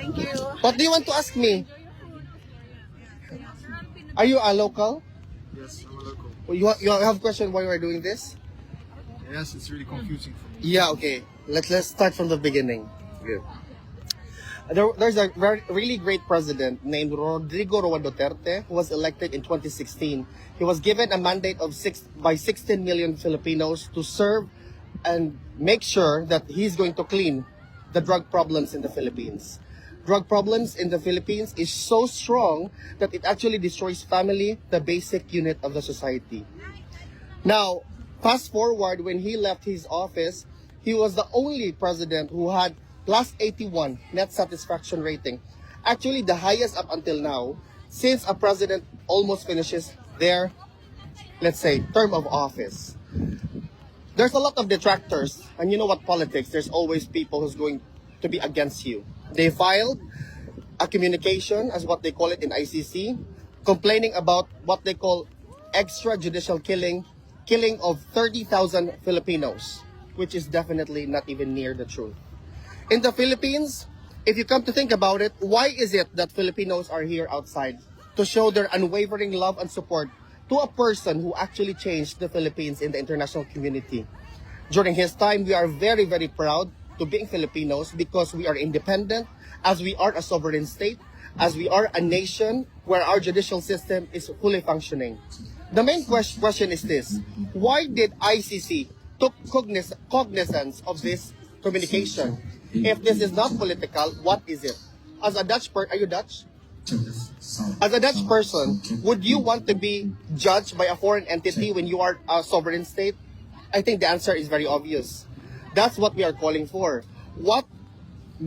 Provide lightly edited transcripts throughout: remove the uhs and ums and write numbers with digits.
Thank you. What do you want to ask me? Are you a local? Yes, I'm a local. You have a question why we're doing this? Yes, it's really confusing for me. Yeah, okay. Let's start from the beginning. Good. There's a really great president named Rodrigo Roa Duterte who was elected in 2016. He was given a mandate of 16 million Filipinos to serve and make sure that he's going to clean the drug problems in the Philippines. Drug problems in the Philippines is so strong that it actually destroys family, the basic unit of the society. Now, fast forward, when he left his office, he was the only president who had plus 81 net satisfaction rating. Actually, the highest up until now, since a president almost finishes their, let's say, term of office. There's a lot of detractors, and you know what politics, there's always people who's going to be against you. They filed a communication, as what they call it in ICC, complaining about what they call extrajudicial killing of 30,000 Filipinos, which is definitely not even near the truth. In the Philippines, if you come to think about it, why is it that Filipinos are here outside? To show their unwavering love and support to a person who actually changed the Philippines in the international community. During his time, we are very, very proud to being Filipinos because we are independent, as we are a sovereign state, as we are a nation where our judicial system is fully functioning. The main question is this: why did ICC took cognizance of this communication? If this is not political, what is it? As a Dutch person, are you Dutch? As a Dutch person, would you want to be judged by a foreign entity when you are a sovereign state? I think the answer is very obvious. That's what we are calling for. What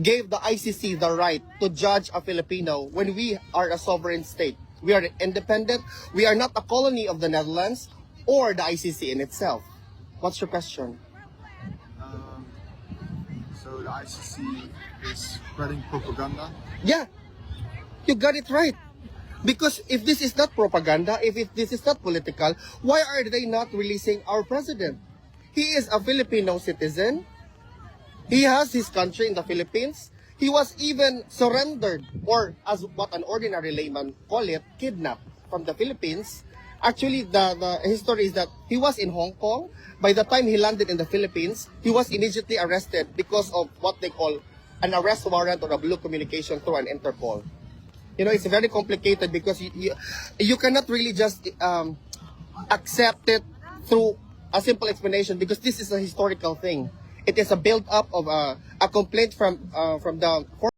gave the ICC the right to judge a Filipino when we are a sovereign state? We are independent. We are not a colony of the Netherlands or the ICC in itself. What's your question? So the ICC is spreading propaganda. Yeah, you got it right. Because if this is not propaganda, if this is not political, why are they not releasing our president? He is a Filipino citizen. He has his country in the Philippines. He was even surrendered, or as what an ordinary layman call it, kidnapped from the Philippines. Actually, the history is that he was in Hong Kong. By the time he landed in the Philippines, he was immediately arrested because of what they call an arrest warrant or a blue communication through an Interpol. You know, it's very complicated because you cannot really just accept it through a simple explanation, because this is a historical thing. It is a build-up of a complaint from the